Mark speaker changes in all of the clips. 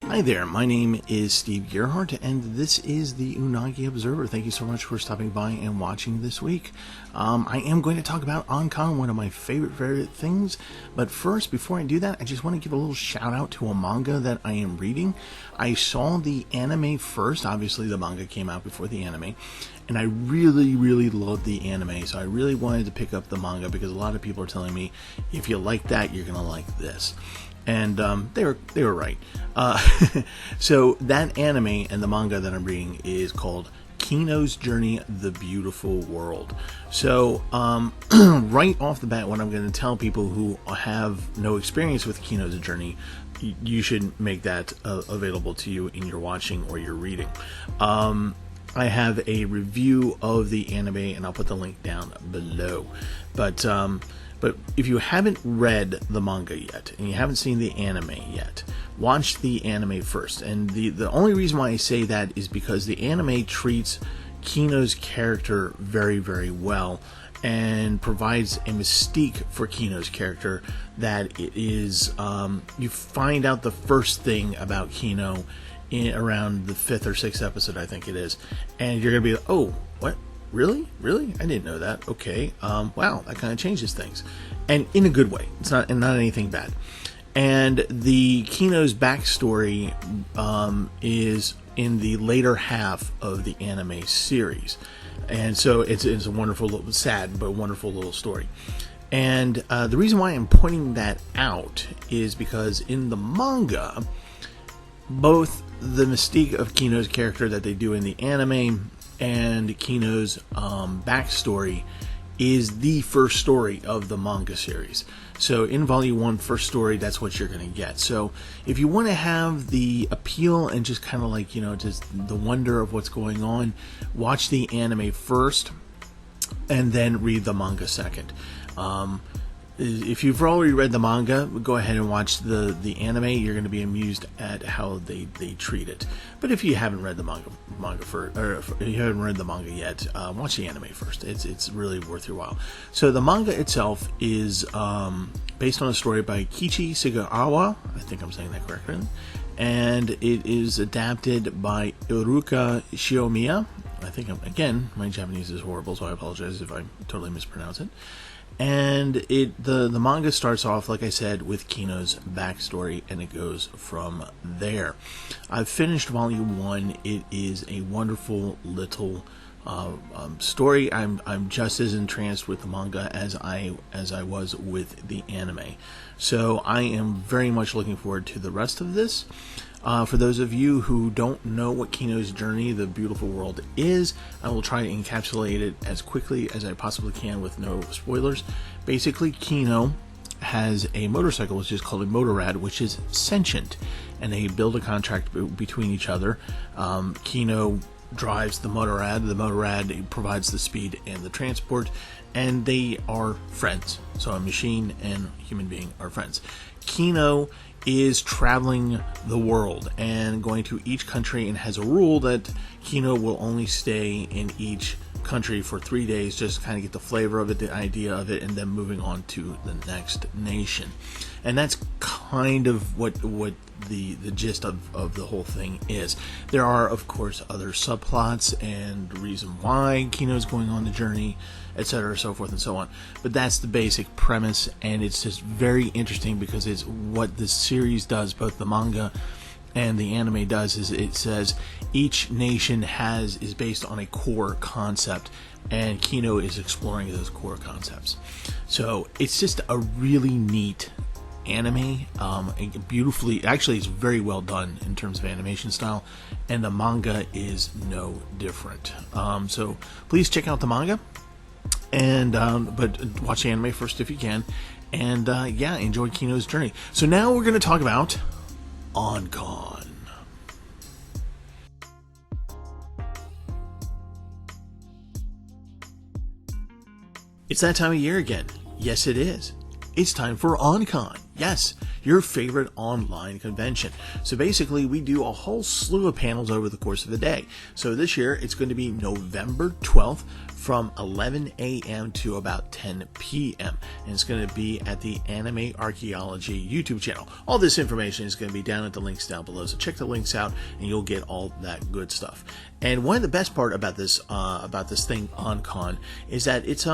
Speaker 1: Hi there, my name is Steve Gerhardt, and this is the Unagi Observer. Thank you so much for stopping by and watching this week. I am going to talk about Ankon, one of my favorite things. But first, before I do that, I just want to give a little shout out to a manga that I am reading. I saw the anime first. Obviously, the manga came out before the anime. And I really loved the anime, so I really wanted to pick up the manga because a lot of people are telling me, if you like that, you're going to like this. And they were right. So that anime and the manga that I'm reading is called Kino's Journey: The Beautiful World. So right off the bat, what I'm going to tell people who have no experience with Kino's Journey, you should make that available to you in your watching or your reading. I have a review of the anime, and I'll put the link down below. But if you haven't read the manga yet, and you haven't seen the anime yet, watch the anime first. And the only reason why I say that is because the anime treats Kino's character very well, and provides a mystique for Kino's character that it is, you find out the first thing about Kino around the 5th or 6th episode, I think it is, and you're gonna be like, oh, what? Really? I didn't know that. Okay. Wow, that kind of changes things, and in a good way. It's not anything bad. And the Kino's backstory is in the later half of the anime series, and so it's a wonderful, sad but wonderful little story. And the reason why I'm pointing that out is because in the manga, both the mystique of Kino's character that they do in the anime and Kino's backstory is the first story of the manga series. So in Volume 1, first story, that's what you're going to get. So if you want to have the appeal and just kind of like, just the wonder of what's going on, watch the anime first and then read the manga second. If you've already read the manga, go ahead and watch the anime. You're going to be amused at how they treat it. But if you haven't read the manga if you haven't read the manga yet, watch the anime first. It's really worth your while. So the manga itself is based on a story by Kichi Sugawara. I think I'm saying that correctly. And it is adapted by Iruka Shiomiya. I think again, my Japanese is horrible, so I apologize if I totally mispronounce it. And the manga starts off, like I said, with Kino's backstory, and it goes from there. I've finished Volume 1. It is a wonderful little story. I'm just as entranced with the manga as I was with the anime. So I am very much looking forward to the rest of this. For those of you who don't know what Kino's Journey: The Beautiful World is, I will try to encapsulate it as quickly as I possibly can with no spoilers. Basically, Kino has a motorcycle which is called a motorrad, which is sentient, and they build a contract between each other. Kino drives the motorrad provides the speed and the transport, and they are friends. So a machine and human being are friends. Kino is traveling the world and going to each country, and has a rule that Kino will only stay in each country for 3 days, just kind of get the flavor of it, the idea of it, and then moving on to the next nation. And that's kind of what the gist of the whole thing is. There are, of course, other subplots and the reason why Kino's going on the journey, etc., so forth and so on. But that's the basic premise, and it's just very interesting because it's what this series does, both the manga and the anime does, is it says each nation is based on a core concept, and Kino is exploring those core concepts. So it's just a really neat anime, actually it's very well done in terms of animation style, and the manga is no different. So please check out the manga, and but watch the anime first if you can, and enjoy Kino's Journey. So now we're going to talk about Ankon. It's that time of year again. Yes, it is.
Speaker 2: It's time for OnCon. Yes, your favorite online convention. So basically, we do a whole slew of panels over the course of the day. So this year, it's going to be November 12th from 11 a.m. to about 10 p.m. And it's going to be at the Anime Archaeology YouTube channel. All this information is going to be down at the links down below. So check the links out and you'll get all that good stuff. And one of the best part about this thing, OnCon, is that it's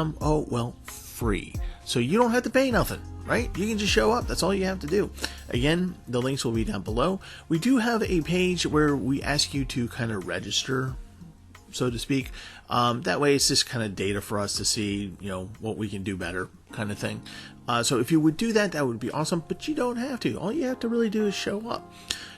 Speaker 2: free. So you don't have to pay nothing, right? You can just show up. That's all you have to do. Again, the links will be down below. We do have a page where we ask you to kind of register, so to speak. That way it's just kind of data for us to see, what we can do better kind of thing. So if you would do that, that would be awesome, but you don't have to. All you have to really do is show up.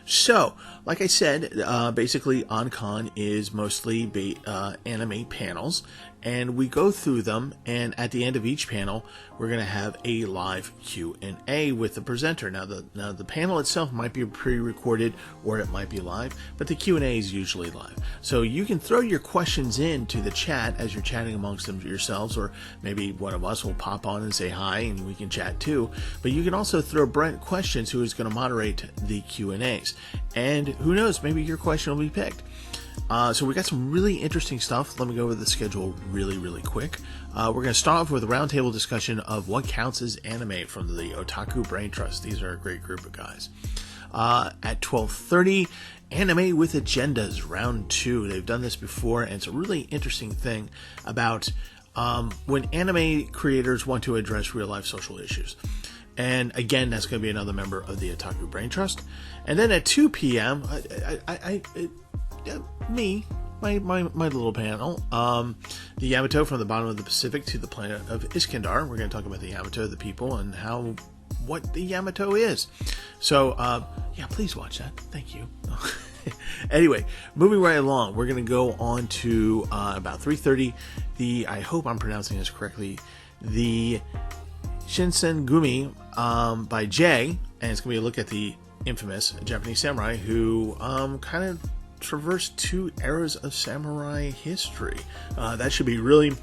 Speaker 2: So, like I said, basically OnCon is mostly anime panels, and we go through them, and at the end of each panel, we're going to have a live Q&A with the presenter. Now, the panel itself might be pre-recorded, or it might be live, but the Q&A is usually live. So you can throw your questions into the chat as you're chatting amongst them yourselves, or maybe one of us will pop on and say hi, and we can chat too. But you can also throw Brent questions, who is going to moderate the Q&As. And who knows, maybe your question will be picked. So we got some really interesting stuff. Let me go over the schedule really quick. We're going to start off with a roundtable discussion of what counts as anime from the Otaku Brain Trust. These are a great group of guys. At 12:30, Anime with Agendas, round 2. They've done this before, and it's a really interesting thing about when anime creators want to address real-life social issues. And again, that's going to be another member of the Otaku Brain Trust. And then at 2 p.m., my little panel, the Yamato from the bottom of the Pacific to the planet of Iskandar. We're going to talk about the Yamato, the people, and what the Yamato is. So, please watch that. Thank you. Anyway, moving right along, we're going to go on to about 3:30. I hope I'm pronouncing this correctly, the Shinsengumi by Jay, and it's going to be a look at the infamous Japanese samurai who kind of traversed 2 eras of samurai history. That should be really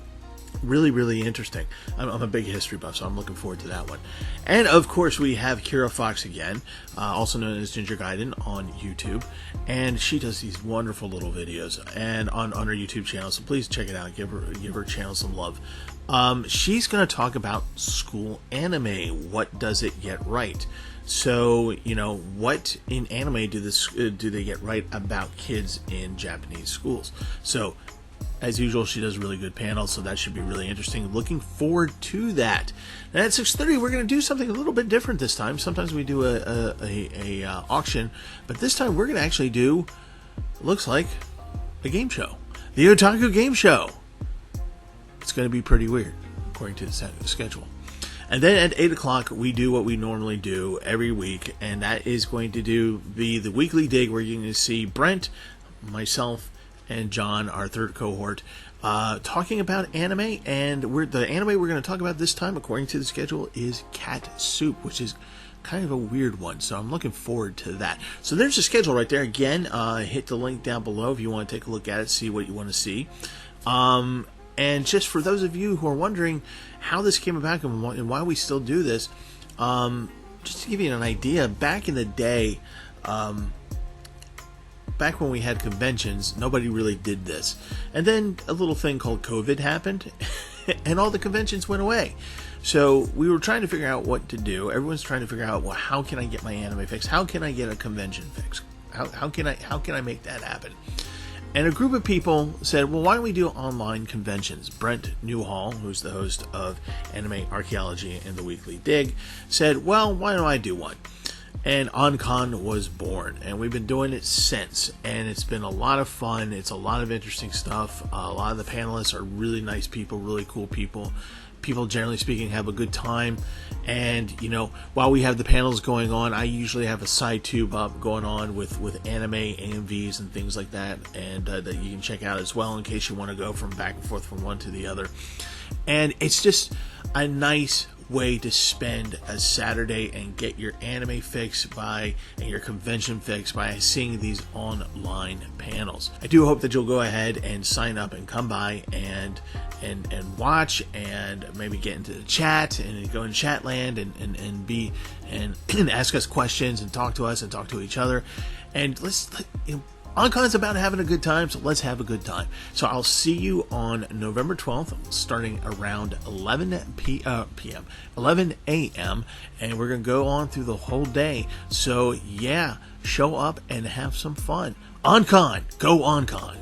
Speaker 2: interesting. I'm a big history buff, so I'm looking forward to that one. And of course, we have Kira Fox again, also known as Ginger Gaiden on YouTube, and she does these wonderful little videos and on her YouTube channel. So please check it out. Give her channel some love. She's going to talk about school anime. What does it get right? So, what in anime do they get right about kids in Japanese schools? So, as usual, she does really good panels, so that should be really interesting. Looking forward to that. And at 6:30, we're going to do something a little bit different this time. Sometimes we do a auction, but this time we're going to actually do, looks like, a game show. The Otaku Game Show. It's going to be pretty weird, according to the schedule. And then at 8 o'clock, we do what we normally do every week, and that is going to be the weekly dig, where you're going to see Brent, myself, and John, our third cohort, talking about anime. And the anime we're going to talk about this time, according to the schedule, is Cat Soup, which is kind of a weird one, so I'm looking forward to that. So there's the schedule right there. Again, hit the link down below if you want to take a look at it, see what you want to see. And just for those of you who are wondering how this came about and why we still do this, just to give you an idea, back in the day, back when we had conventions, nobody really did this. And then a little thing called COVID happened, and all the conventions went away. So we were trying to figure out what to do. Everyone's trying to figure out, well, how can I get my anime fix? How can I get a convention fix? How can I make that happen? And a group of people said, well, why don't we do online conventions? Brent Newhall, who's the host of Anime Archaeology and the Weekly Dig, said, well, why don't I do one? And OnCon was born, and we've been doing it since, and it's been a lot of fun. It's a lot of interesting stuff. A lot of the panelists are really nice people, really cool people. People, generally speaking, have a good time. And, while we have the panels going on, I usually have a CyTube up going on with anime, AMVs, and things like that, and that you can check out as well in case you want to go from back and forth from one to the other. And it's just a nice way to spend a Saturday and get your anime fix and your convention fix by seeing these online panels. I do hope that you'll go ahead and sign up and come by and and watch and maybe get into the chat and go in chat land and be and ask us questions and talk to us and talk to each other. And OnCon's about having a good time, so let's have a good time. So I'll see you on November 12th, starting around 11 a.m., and we're going to go on through the whole day. So yeah, show up and have some fun. OnCon! Go OnCon!